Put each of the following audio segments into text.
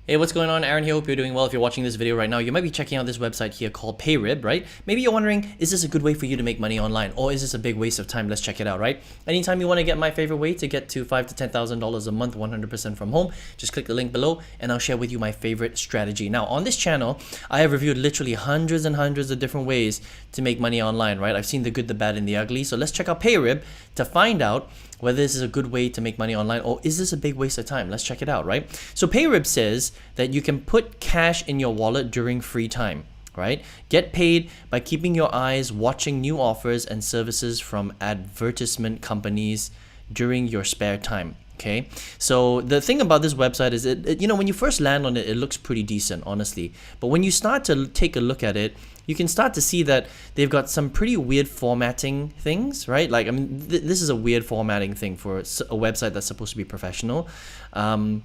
Hey, what's going on? Aaron here. Hope you're doing well. If you're watching this video right now, you might be checking out this website here called Payrib, right? Maybe you're wondering, is this a good way for you to make money online, or is this a big waste of time? Let's check it out, right? Anytime you want to get my favorite way to get to $5,000 to $10,000 a month, 100% from home, just click the link below and I'll share with you my favorite strategy. Now, on this channel, I have reviewed literally hundreds and hundreds of different ways to make money online, right? I've seen the good, the bad, and the ugly. So let's check out Payrib to find out whether this is a good way to make money online or is this a big waste of time. Let's check it out, right? So Payrib says that you can put cash in your wallet during free time, right? Get paid by keeping your eyes watching new offers and services from advertisement companies during your spare time. Okay, so the thing about this website is when you first land on it, it looks pretty decent, honestly. But when you start to take a look at it, you can start to see that they've got some pretty weird formatting things, right? Like, I mean, this is a weird formatting thing for a website that's supposed to be professional. And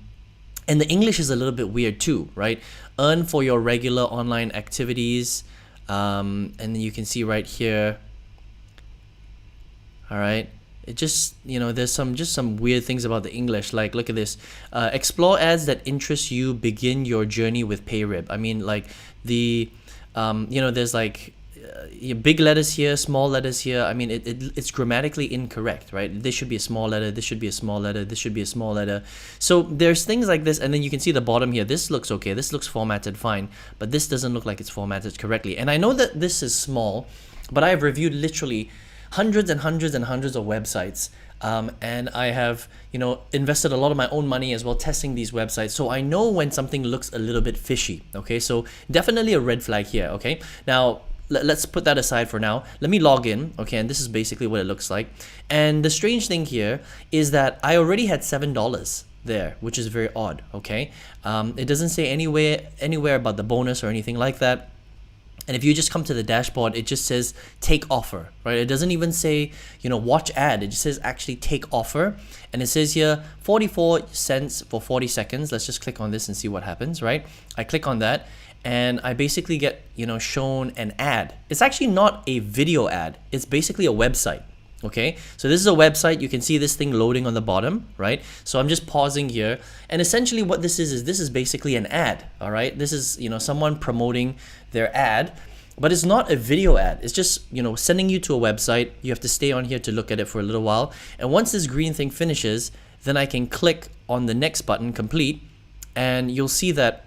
the English is a little bit weird too, right? Earn for your regular online activities. And then you can see right here, all right? It just, there's some weird things about the English. Like, look at this. Explore ads that interest you. Begin your journey with Payrib. I mean, like there's like big letters here, small letters here. I mean, it's grammatically incorrect, right? This should be a small letter. This should be a small letter. This should be a small letter. So there's things like this. And then you can see the bottom here. This looks okay. This looks formatted fine. But this doesn't look like it's formatted correctly. And I know that this is small, but I have reviewed literally hundreds and hundreds and hundreds of websites, and I have invested a lot of my own money as well testing these websites, so I know when something looks a little bit fishy. Okay, so definitely a red flag here. Okay, now let's put that aside for now. Let me log in. Okay, and this is basically what it looks like. And the strange thing here is that I already had $7 there, which is very odd. Okay, it doesn't say anywhere about the bonus or anything like that. And if you just come to the dashboard, it just says take offer, right? It doesn't even say, watch ad. It just says actually take offer. And it says here 44 cents for 40 seconds. Let's just click on this and see what happens, right? I click on that and I basically get, shown an ad. It's actually not a video ad. It's basically a website. Okay, so this is a website. You can see this thing loading on the bottom, right? So I'm just pausing here, and essentially what this is basically an ad. All right, this is someone promoting their ad, but it's not a video ad. It's just sending you to a website. You have to stay on here to look at it for a little while, and once this green thing finishes, then I can click on the next button, complete, and you'll see that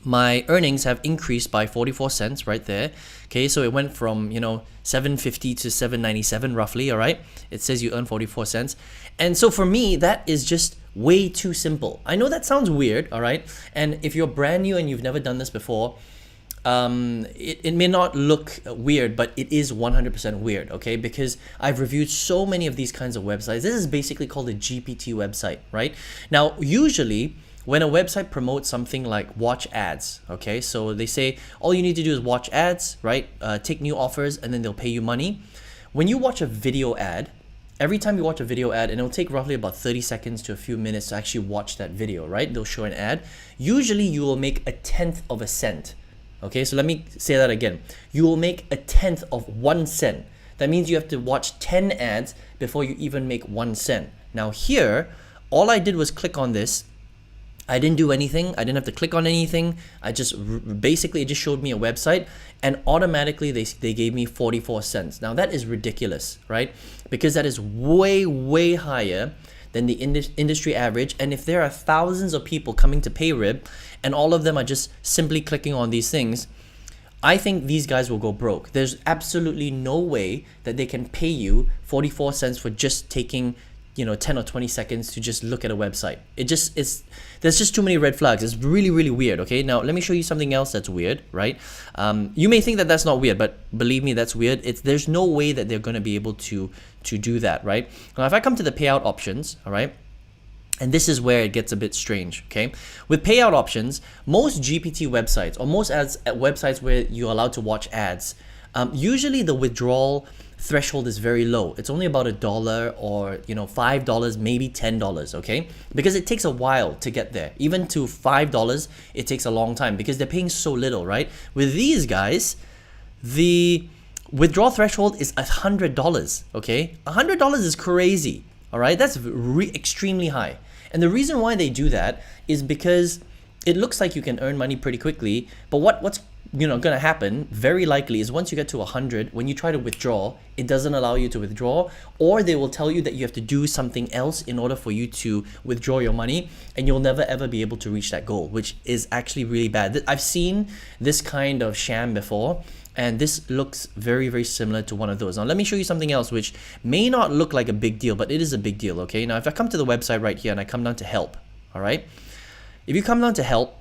my earnings have increased by 44 cents right there. Okay, so it went from $7.50 to $7.97 roughly. All right, it says you earn 44 cents, and so for me that is just way too simple. I know that sounds weird, all right, and if you're brand new and you've never done this before, it may not look weird, but it is 100% weird. Okay, because I've reviewed so many of these kinds of websites. This is basically called a GPT website, right? Now, usually when a website promotes something like watch ads, okay, so they say all you need to do is watch ads, right? Take new offers and then they'll pay you money. When you watch a video ad, every time you watch a video ad, and it'll take roughly about 30 seconds to a few minutes to actually watch that video, right? They'll show an ad. Usually you will make 1/10 of a cent. Okay, so let me say that again. You will make 1/10 of 1 cent. That means you have to watch 10 ads before you even make 1 cent. Now here, all I did was click on this. I didn't do anything. I didn't have to click on anything. I just basically, it just showed me a website and automatically they gave me 44 cents. Now that is ridiculous, right? Because that is way, way higher than the industry average. And if there are thousands of people coming to Payrib and all of them are just simply clicking on these things, I think these guys will go broke. There's absolutely no way that they can pay you 44 cents for just taking 10 or 20 seconds to just look at a website. There's just too many red flags. It's really, really weird. Okay, now let me show you something else that's weird, right? You may think that that's not weird, but believe me, that's weird. There's no way that they're going to be able to do that, right? Now, if I come to the payout options, all right, and this is where it gets a bit strange, okay? With payout options, most GPT websites or most websites where you're allowed to watch ads, usually the withdrawal threshold is very low. It's only about $1 or $5, maybe $10, okay? Because it takes a while to get there. Even to $5, it takes a long time because they're paying so little, right? With these guys, the withdrawal threshold is $100, okay? $100 is crazy, all right? That's extremely high. And the reason why they do that is because it looks like you can earn money pretty quickly, but what's gonna happen very likely is once you get to 100, when you try to withdraw, it doesn't allow you to withdraw, or they will tell you that you have to do something else in order for you to withdraw your money, and you'll never ever be able to reach that goal, which is actually really bad. I've seen this kind of sham before, and this looks very, very similar to one of those. Now let me show you something else which may not look like a big deal, but it is a big deal. Okay, now if I come to the website right here and I come down to help, all right, if you come down to help,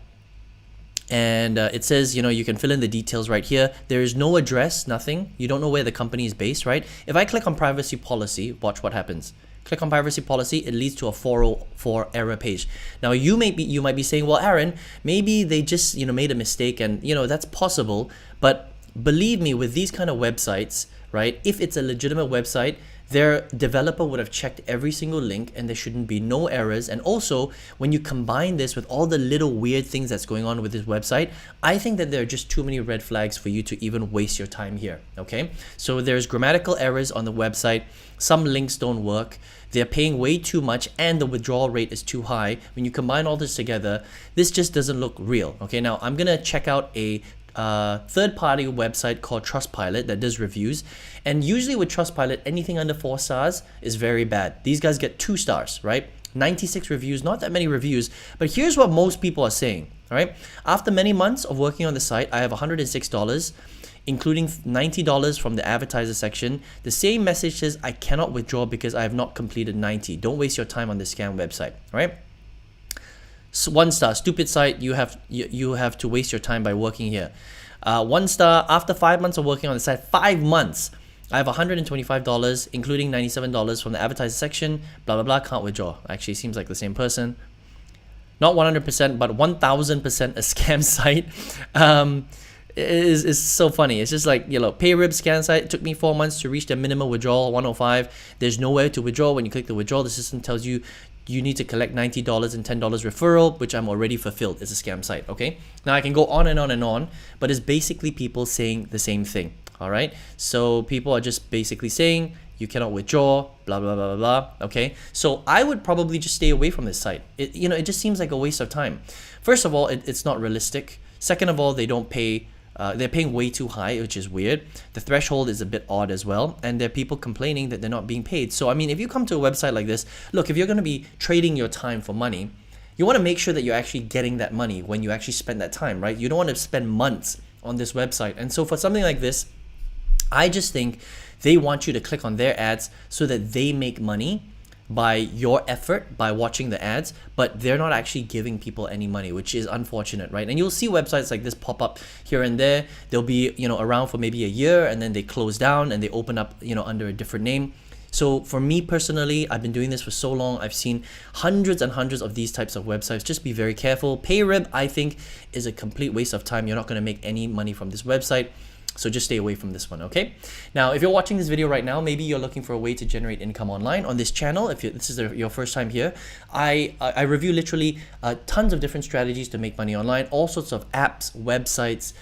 and it says, you can fill in the details right here. There is no address, nothing. You don't know where the company is based, right? If I click on privacy policy, watch what happens. Click on privacy policy, it leads to a 404 error page. Now you might be saying, well, Aaron, maybe they just made a mistake, and that's possible. But believe me, with these kind of websites, right? If it's a legitimate website, their developer would have checked every single link and there shouldn't be no errors. And also, when you combine this with all the little weird things that's going on with this website, I think that there are just too many red flags for you to even waste your time here, okay? So there's grammatical errors on the website. Some links don't work. They're paying way too much and the withdrawal rate is too high. When you combine all this together, this just doesn't look real, okay? Now, I'm gonna check out a third-party website called Trustpilot that does reviews, and usually with Trustpilot, anything under 4 stars is very bad. These guys get 2 stars, right? 96 reviews, not that many reviews, but here's what most people are saying, all right? After many months of working on the site, I have $106, including $90 from the advertiser section. The same message says I cannot withdraw because I have not completed 90. Don't waste your time on this scam website, all right? So 1 star, stupid site, you have to waste your time by working here. 1 star, after 5 months of working on the site, 5 months, I have $125, including $97 from the advertiser section, blah, blah, blah, can't withdraw. Actually, seems like the same person. Not 100%, but 1000% a scam site. Is so funny. It's just like, Payrib scam site. It took me 4 months to reach the minimum withdrawal, 105. There's nowhere to withdraw. When you click the withdrawal, the system tells you you need to collect $90 and $10 referral, which I'm already fulfilled. It's a scam site, okay? Now I can go on and on and on, but it's basically people saying the same thing, all right? So people are just basically saying you cannot withdraw, blah, blah, blah, blah, blah, okay? So I would probably just stay away from this site. It just seems like a waste of time. First of all, it's not realistic. Second of all, they don't pay. They're paying way too high, which is weird. The threshold is a bit odd as well. And there are people complaining that they're not being paid. So, I mean, if you come to a website like this, look, if you're going to be trading your time for money, you want to make sure that you're actually getting that money when you actually spend that time, right? You don't want to spend months on this website. And so for something like this, I just think they want you to click on their ads so that they make money by your effort, by watching the ads, but they're not actually giving people any money, which is unfortunate, right? And you'll see websites like this pop up here and there. They'll be, around for maybe a year and then they close down and they open up, under a different name. So for me personally, I've been doing this for so long. I've seen hundreds and hundreds of these types of websites. Just be very careful. Payrib, I think, is a complete waste of time. You're not going to make any money from this website. So just stay away from this one, okay? Now, if you're watching this video right now, maybe you're looking for a way to generate income online on this channel. If this is your first time here, I review literally tons of different strategies to make money online, all sorts of apps, websites,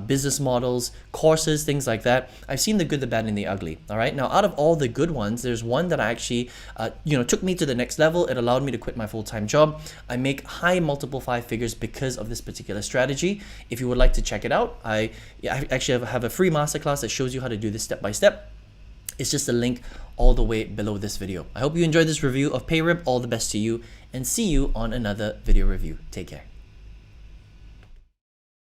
business models, courses, things like that. I've seen the good, the bad, and the ugly, all right? Now, out of all the good ones, there's one that I actually, took me to the next level. It allowed me to quit my full-time job. I make high multiple 5 figures because of this particular strategy. If you would like to check it out, I actually have a free masterclass that shows you how to do this step by step. It's just a link all the way below this video. I hope you enjoyed this review of Payrib. All the best to you, and see you on another video review. Take care.